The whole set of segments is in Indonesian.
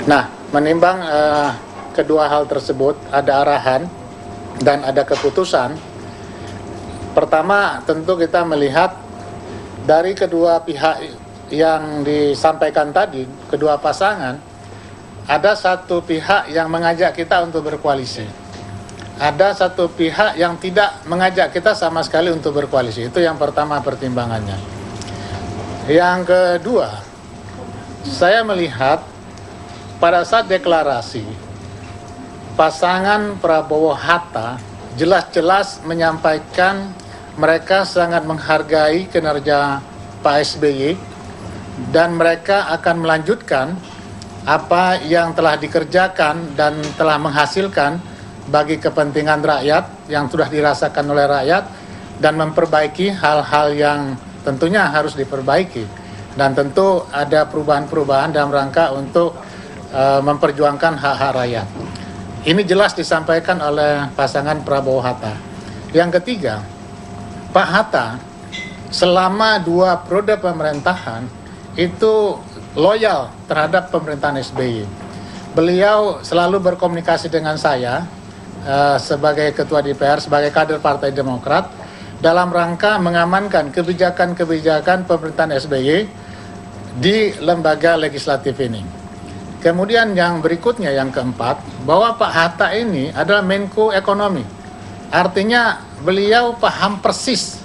Nah, menimbang kedua hal tersebut, ada arahan dan ada keputusan. Pertama, tentu kita melihat dari kedua pihak yang disampaikan tadi, kedua pasangan, ada satu pihak yang mengajak kita untuk berkoalisi. Ada satu pihak yang tidak mengajak kita sama sekali untuk berkoalisi. Itu yang pertama pertimbangannya. Yang kedua, saya melihat pada saat deklarasi, pasangan Prabowo-Hatta jelas-jelas menyampaikan mereka sangat menghargai kinerja Pak SBY dan mereka akan melanjutkan apa yang telah dikerjakan dan telah menghasilkan bagi kepentingan rakyat yang sudah dirasakan oleh rakyat dan memperbaiki hal-hal yang tentunya harus diperbaiki. Dan tentu ada perubahan-perubahan dalam rangka untuk memperjuangkan hak-hak rakyat. Ini jelas disampaikan oleh pasangan Prabowo-Hatta. Yang ketiga, Pak Hatta selama 2 periode pemerintahan itu loyal terhadap pemerintahan SBY. Beliau selalu berkomunikasi dengan saya sebagai Ketua DPR, sebagai kader Partai Demokrat dalam rangka mengamankan kebijakan-kebijakan pemerintahan SBY di lembaga legislatif ini. Kemudian yang berikutnya, yang keempat, bahwa Pak Hatta ini adalah Menko Ekonomi. Artinya beliau paham persis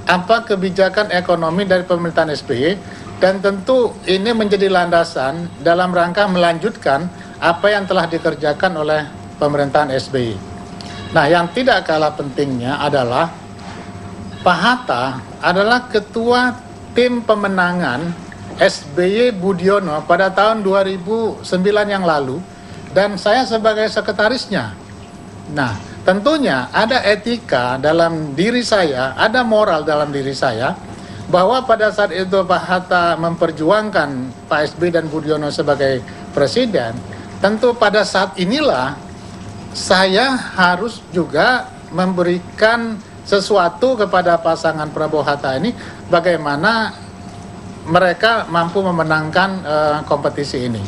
apa kebijakan ekonomi dari pemerintahan SBY dan tentu ini menjadi landasan dalam rangka melanjutkan apa yang telah dikerjakan oleh pemerintahan SBY. Nah, yang tidak kalah pentingnya adalah Pak Hatta adalah ketua tim pemenangan SBY Budiono pada tahun 2009 yang lalu dan saya sebagai sekretarisnya. Nah, tentunya ada etika dalam diri saya, ada moral dalam diri saya bahwa pada saat itu Pak Hatta memperjuangkan Pak SBY dan Budiono sebagai presiden, tentu pada saat inilah saya harus juga memberikan sesuatu kepada pasangan Prabowo Hatta ini bagaimana mereka mampu memenangkan kompetisi ini.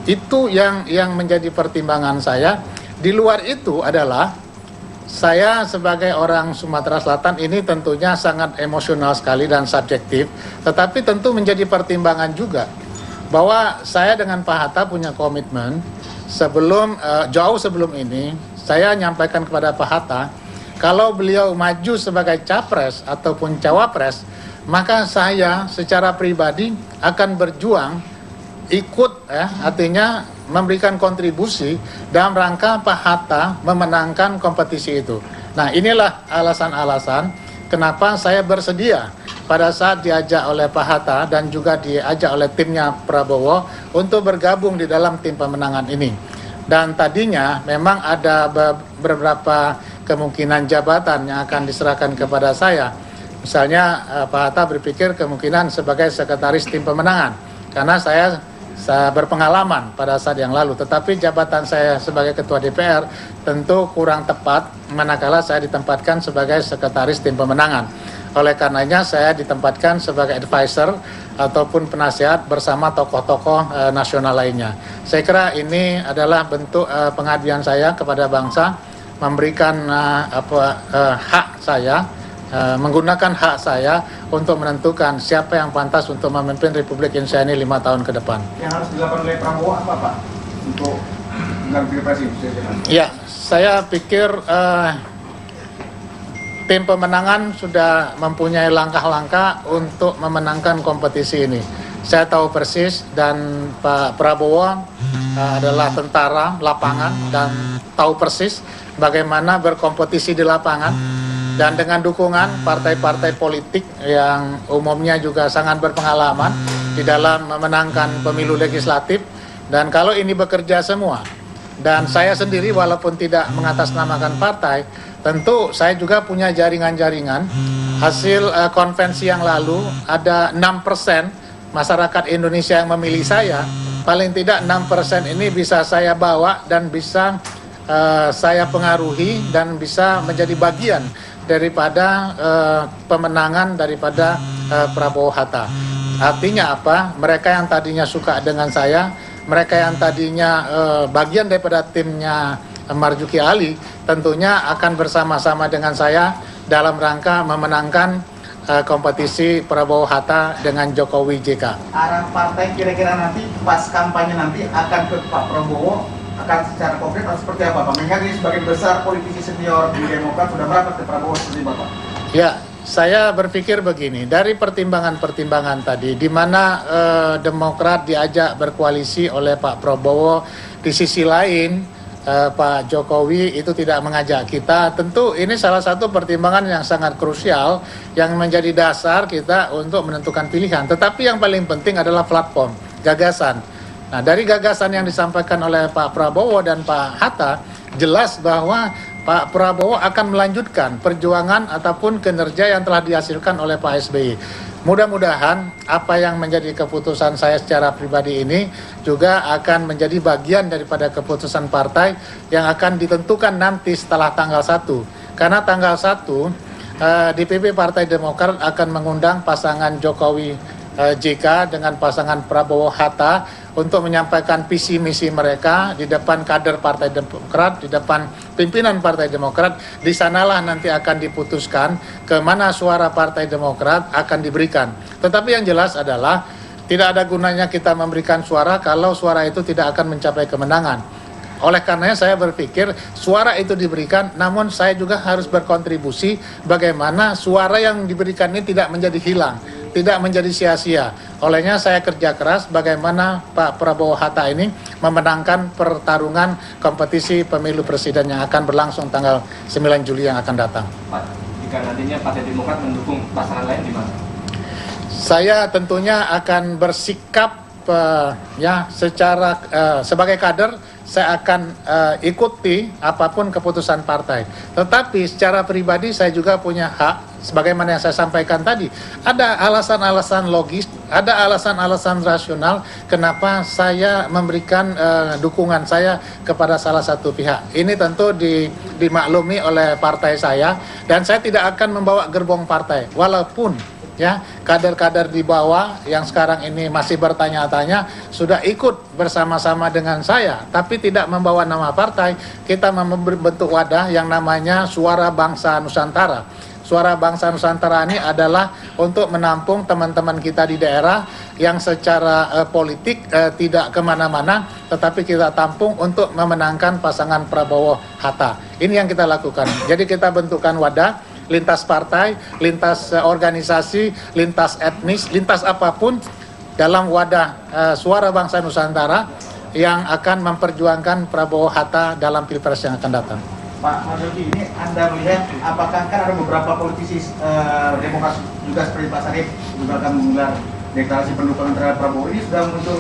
Itu yang menjadi pertimbangan saya. Di luar itu adalah saya sebagai orang Sumatera Selatan ini tentunya sangat emosional sekali dan subjektif, tetapi tentu menjadi pertimbangan juga bahwa saya dengan Pak Hatta punya komitmen jauh sebelum ini saya nyampaikan kepada Pak Hatta kalau beliau maju sebagai capres ataupun cawapres, maka saya secara pribadi akan berjuang ikut artinya memberikan kontribusi dalam rangka Pak Hatta memenangkan kompetisi itu. Nah, inilah alasan-alasan kenapa saya bersedia pada saat diajak oleh Pak Hatta dan juga diajak oleh timnya Prabowo untuk bergabung di dalam tim pemenangan ini. Dan tadinya memang ada beberapa kemungkinan jabatan yang akan diserahkan kepada saya. Misalnya Pak Hatta berpikir kemungkinan sebagai sekretaris tim pemenangan karena saya berpengalaman pada saat yang lalu, tetapi jabatan saya sebagai ketua DPR tentu kurang tepat manakala saya ditempatkan sebagai sekretaris tim pemenangan. Oleh karenanya saya ditempatkan sebagai advisor ataupun penasihat bersama tokoh-tokoh nasional lainnya. Saya kira ini adalah bentuk pengabdian saya kepada bangsa, memberikan hak saya, menggunakan hak saya untuk menentukan siapa yang pantas untuk memimpin Republik Indonesia ini 5 tahun ke depan. Yang harus dilakukan oleh Prabowo apa, Pak, untuk mengganti presiden? Ya, saya pikir tim pemenangan sudah mempunyai langkah-langkah untuk memenangkan kompetisi ini. Saya tahu persis dan Pak Prabowo adalah tentara lapangan dan tahu persis bagaimana berkompetisi di lapangan. Dan dengan dukungan partai-partai politik yang umumnya juga sangat berpengalaman di dalam memenangkan pemilu legislatif. Dan kalau ini bekerja semua, dan saya sendiri walaupun tidak mengatasnamakan partai, tentu saya juga punya jaringan-jaringan. Hasil konvensi yang lalu ada 6% masyarakat Indonesia yang memilih saya. Paling tidak 6% ini bisa saya bawa dan bisa saya pengaruhi dan bisa menjadi bagian daripada pemenangan daripada Prabowo Hatta. Artinya apa? Mereka yang tadinya suka dengan saya mereka yang tadinya bagian daripada timnya Marzuki Ali tentunya akan bersama-sama dengan saya dalam rangka memenangkan kompetisi Prabowo Hatta dengan Jokowi JK. Arah partai kira-kira nanti pas kampanye nanti akan ke Pak Prabowo akan secara konkret atau seperti apa Pak? Mengingat ini sebagian besar politisi senior di Demokrat sudah merapat ke Prabowo seperti Bapak. Ya, saya berpikir begini, dari pertimbangan-pertimbangan tadi, di mana Demokrat diajak berkoalisi oleh Pak Prabowo, di sisi lain Pak Jokowi itu tidak mengajak kita. Tentu ini salah satu pertimbangan yang sangat krusial yang menjadi dasar kita untuk menentukan pilihan. Tetapi yang paling penting adalah platform, gagasan. Nah, dari gagasan yang disampaikan oleh Pak Prabowo dan Pak Hatta, jelas bahwa Pak Prabowo akan melanjutkan perjuangan ataupun kinerja yang telah dihasilkan oleh Pak SBY. Mudah-mudahan apa yang menjadi keputusan saya secara pribadi ini juga akan menjadi bagian daripada keputusan partai yang akan ditentukan nanti setelah tanggal 1. Karena tanggal 1 DPP Partai Demokrat akan mengundang pasangan Jokowi JK dengan pasangan Prabowo Hatta untuk menyampaikan visi misi mereka di depan kader Partai Demokrat, di depan pimpinan Partai Demokrat. Di sanalah nanti akan diputuskan kemana suara Partai Demokrat akan diberikan. Tetapi yang jelas adalah tidak ada gunanya kita memberikan suara kalau suara itu tidak akan mencapai kemenangan. Oleh karenanya saya berpikir suara itu diberikan, namun saya juga harus berkontribusi bagaimana suara yang diberikan ini tidak menjadi hilang, tidak menjadi sia-sia. Olehnya saya kerja keras bagaimana Pak Prabowo Hatta ini memenangkan pertarungan kompetisi pemilu presiden yang akan berlangsung tanggal 9 Juli yang akan datang. Pak, jika nantinya Partai Demokrat mendukung pasangan lain di mana? Saya tentunya akan bersikap secara sebagai kader saya akan ikuti apapun keputusan partai. Tetapi secara pribadi saya juga punya hak, sebagaimana yang saya sampaikan tadi. Ada alasan-alasan logis, ada alasan-alasan rasional kenapa saya memberikan dukungan saya kepada salah satu pihak. Ini tentu dimaklumi oleh partai saya, dan saya tidak akan membawa gerbong partai. Walaupun kader-kader di bawah yang sekarang ini masih bertanya-tanya sudah ikut bersama-sama dengan saya, tapi tidak membawa nama partai. Kita membentuk wadah yang namanya Suara Bangsa Nusantara. Suara Bangsa Nusantara ini adalah untuk menampung teman-teman kita di daerah yang secara politik tidak kemana-mana, tetapi kita tampung untuk memenangkan pasangan Prabowo Hatta. Ini yang kita lakukan. Jadi kita bentukkan wadah lintas partai, lintas organisasi, lintas etnis, lintas apapun dalam wadah Suara Bangsa Nusantara yang akan memperjuangkan Prabowo Hatta dalam Pilpres yang akan datang. Pak Marzuki, ini Anda melihat apakah kan ada beberapa politisi Demokrat juga seperti Pak Sarif juga akan menggelar deklarasi pendukung terhadap Prabowo, ini sudah muncul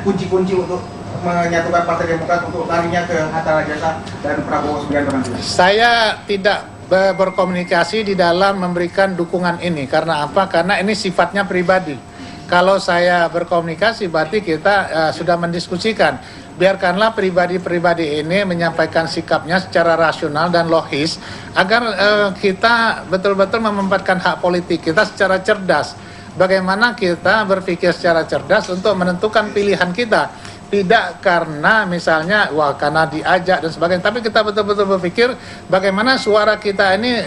kunci-kunci untuk menyatukan Partai Demokrat untuk larinya ke Hatta Rajasa dan Prabowo Subianto nanti? Saya tidak berkomunikasi di dalam memberikan dukungan ini. Karena apa? Karena ini sifatnya pribadi. Kalau saya berkomunikasi berarti kita sudah mendiskusikan. Biarkanlah pribadi-pribadi ini menyampaikan sikapnya secara rasional dan logis agar kita betul-betul menempatkan hak politik kita secara cerdas. Bagaimana kita berpikir secara cerdas untuk menentukan pilihan kita. Tidak karena misalnya karena diajak dan sebagainya, tapi kita betul-betul berpikir bagaimana suara kita ini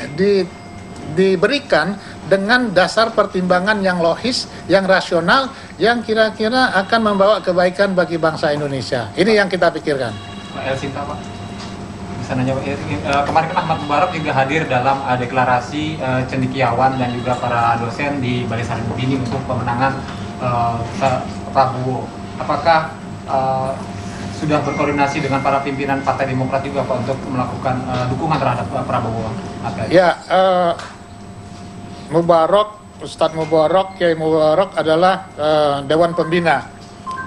diberikan dengan dasar pertimbangan yang logis, yang rasional, yang kira-kira akan membawa kebaikan bagi bangsa Indonesia. Ini yang kita pikirkan. Pak Elsinta, Pak, bisa nanya, kemarin kan Ahmad Mubarak juga hadir dalam deklarasi cendekiawan dan juga para dosen di Balai Salim Bini untuk pemenangan Prabowo. Apakah sudah berkoordinasi dengan para pimpinan Partai Demokrat juga Pak untuk melakukan dukungan terhadap Prabowo? Ya, Ustadz Mubarak, Kiai Mubarak adalah Dewan Pembina.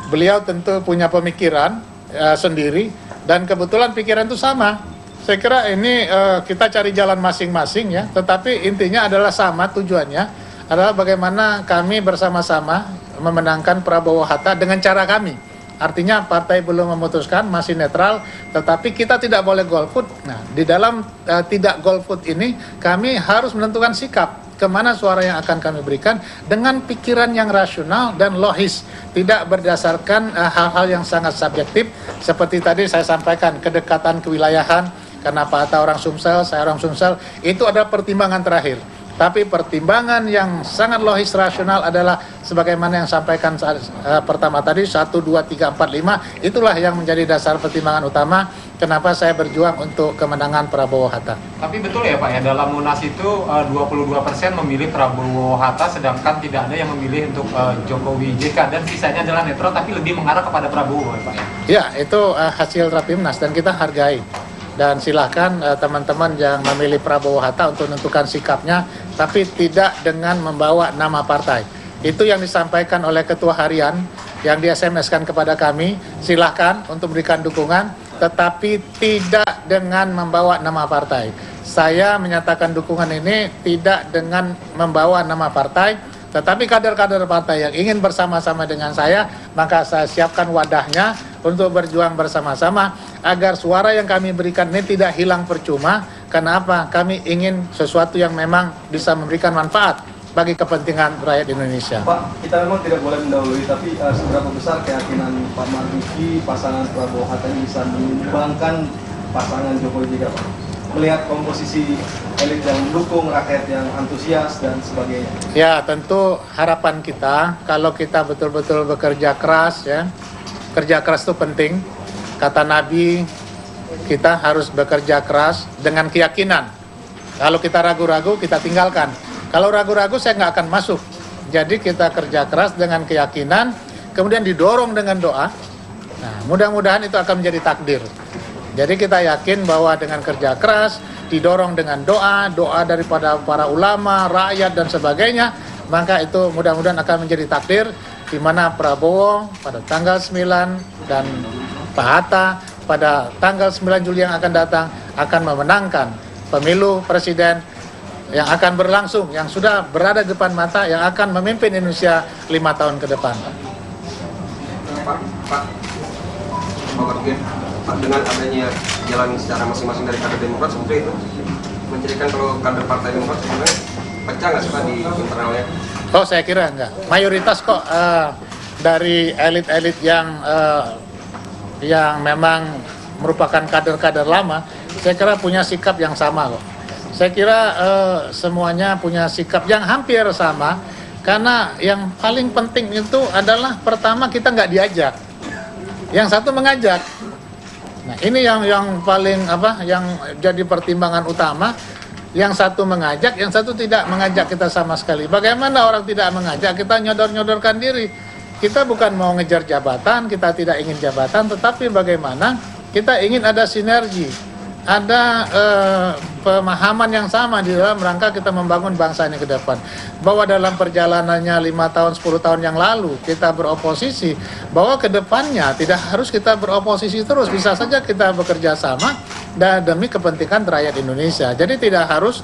Beliau tentu punya pemikiran sendiri, dan kebetulan pikiran itu sama. Saya kira ini kita cari jalan masing-masing ya, tetapi intinya adalah sama, tujuannya adalah bagaimana kami bersama-sama memenangkan Prabowo Hatta dengan cara kami. Artinya partai belum memutuskan, masih netral, tetapi kita tidak boleh golput. Nah, di dalam tidak golput ini kami harus menentukan sikap. kemana suara yang akan kami berikan dengan pikiran yang rasional dan logis, tidak berdasarkan hal-hal yang sangat subjektif seperti tadi saya sampaikan, kedekatan kewilayahan, karena Pak Hatta orang Sumsel, saya orang Sumsel, itu adalah pertimbangan terakhir. Tapi pertimbangan yang sangat logis rasional adalah sebagaimana yang sampaikan pertama tadi 1, 2, 3, 4, 5, itulah yang menjadi dasar pertimbangan utama kenapa saya berjuang untuk kemenangan Prabowo Hatta. Tapi betul ya Pak ya, dalam Munas itu 22% memilih Prabowo Hatta, sedangkan tidak ada yang memilih untuk Jokowi JK, dan sisanya adalah netral tapi lebih mengarah kepada Prabowo ya Pak ya? Ya, itu hasil Rapimnas dan kita hargai. Dan silahkan teman-teman yang memilih Prabowo Hatta untuk menentukan sikapnya, tapi tidak dengan membawa nama partai. Itu yang disampaikan oleh Ketua Harian yang di SMS-kan kepada kami, silahkan untuk berikan dukungan, tetapi tidak dengan membawa nama partai. Saya menyatakan dukungan ini tidak dengan membawa nama partai, tetapi kader-kader partai yang ingin bersama-sama dengan saya, maka saya siapkan wadahnya untuk berjuang bersama-sama agar suara yang kami berikan ini tidak hilang percuma. Karena apa? Kami ingin sesuatu yang memang bisa memberikan manfaat bagi kepentingan rakyat Indonesia. Pak, kita memang tidak boleh mendahului, tapi seberapa besar keyakinan Pak Marzuki pasangan Prabowo Hatta ini bisa menyumbangkan pasangan Jokowi JK, Pak? Melihat komposisi elit yang mendukung, rakyat yang antusias dan sebagainya. Ya, tentu harapan kita kalau kita betul-betul bekerja keras, ya, kerja keras itu penting. Kata Nabi, kita harus bekerja keras dengan keyakinan. Kalau kita ragu-ragu, kita tinggalkan. Kalau ragu-ragu, saya nggak akan masuk. Jadi kita kerja keras dengan keyakinan, kemudian didorong dengan doa. Nah, mudah-mudahan itu akan menjadi takdir. Jadi kita yakin bahwa dengan kerja keras, didorong dengan doa, doa daripada para ulama, rakyat, dan sebagainya, maka itu mudah-mudahan akan menjadi takdir di mana Prabowo pada tanggal 9 dan Pak Hatta pada tanggal 9 Juli yang akan datang akan memenangkan pemilu presiden yang akan berlangsung, yang sudah berada di depan mata, yang akan memimpin Indonesia 5 tahun ke depan. Pak, dengan adanya jalan secara masing-masing dari kader Demokrat seperti itu menjadikan kalau kader Partai Demokrat sebenarnya pecah nggak sih Pak di internalnya? Oh, saya kira enggak. Mayoritas kok dari elit-elit yang memang merupakan kader-kader lama, saya kira punya sikap yang sama kok. Saya kira semuanya punya sikap yang hampir sama, karena yang paling penting itu adalah pertama kita nggak diajak, yang satu mengajak. Nah, ini yang paling yang jadi pertimbangan utama. Yang satu mengajak, yang satu tidak mengajak kita sama sekali. Bagaimana orang tidak mengajak, kita nyodor-nyodorkan diri. Kita bukan mau ngejar jabatan, kita tidak ingin jabatan, tetapi bagaimana kita ingin ada sinergi, ada pemahaman yang sama di dalam rangka kita membangun bangsa ini ke depan. Bahwa dalam perjalanannya 5 tahun, 10 tahun yang lalu kita beroposisi, bahwa ke depannya tidak harus kita beroposisi terus, bisa saja kita bekerja sama dan demi kepentingan rakyat Indonesia. Jadi tidak harus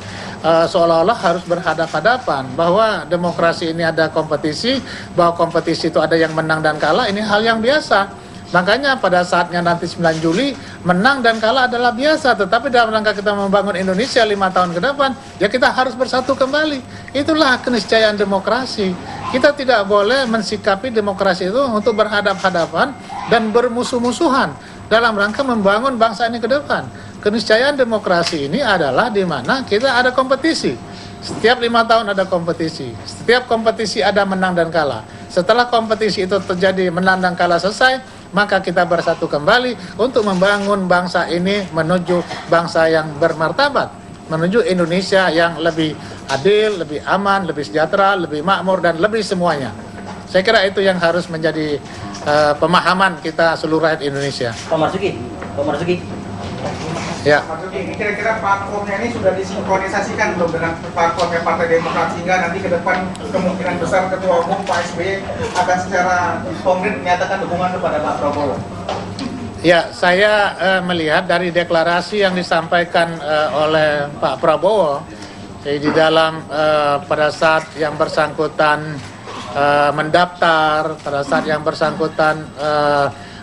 seolah-olah harus berhadapan-hadapan, bahwa demokrasi ini ada kompetisi, bahwa kompetisi itu ada yang menang dan kalah, ini hal yang biasa. Makanya pada saatnya nanti 9 Juli, menang dan kalah adalah biasa. Tetapi dalam rangka kita membangun Indonesia 5 tahun ke depan, ya kita harus bersatu kembali. Itulah keniscayaan demokrasi. Kita tidak boleh mensikapi demokrasi itu untuk berhadap-hadapan dan bermusuh-musuhan dalam rangka membangun bangsa ini ke depan. Keniscayaan demokrasi ini adalah di mana kita ada kompetisi. Setiap 5 tahun ada kompetisi. Setiap kompetisi ada menang dan kalah. Setelah kompetisi itu terjadi, menang dan kalah selesai, maka kita bersatu kembali untuk membangun bangsa ini menuju bangsa yang bermartabat, menuju Indonesia yang lebih adil, lebih aman, lebih sejahtera, lebih makmur, dan lebih semuanya. Saya kira itu yang harus menjadi pemahaman kita seluruh rakyat Indonesia. Pak Marzuki. Ya. Ini kira-kira platformnya ini sudah disinkronisasikan belum dengan platformnya Partai Demokrat, sehingga nanti ke depan kemungkinan besar Ketua Umum Pak SBY akan secara konkret menyatakan dukungan kepada Pak Prabowo? Ya, saya melihat dari deklarasi yang disampaikan oleh Pak Prabowo di dalam pada saat yang bersangkutan mendaftar, pada saat yang bersangkutan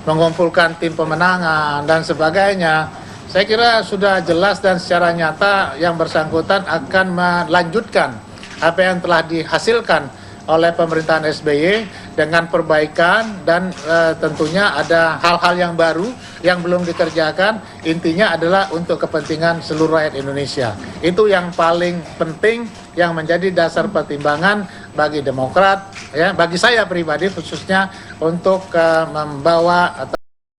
mengumpulkan tim pemenangan dan sebagainya. Saya kira sudah jelas dan secara nyata yang bersangkutan akan melanjutkan apa yang telah dihasilkan oleh pemerintahan SBY dengan perbaikan dan tentunya ada hal-hal yang baru yang belum dikerjakan. Intinya adalah untuk kepentingan seluruh rakyat Indonesia. Itu yang paling penting, yang menjadi dasar pertimbangan bagi Demokrat, ya, bagi saya pribadi khususnya untuk membawa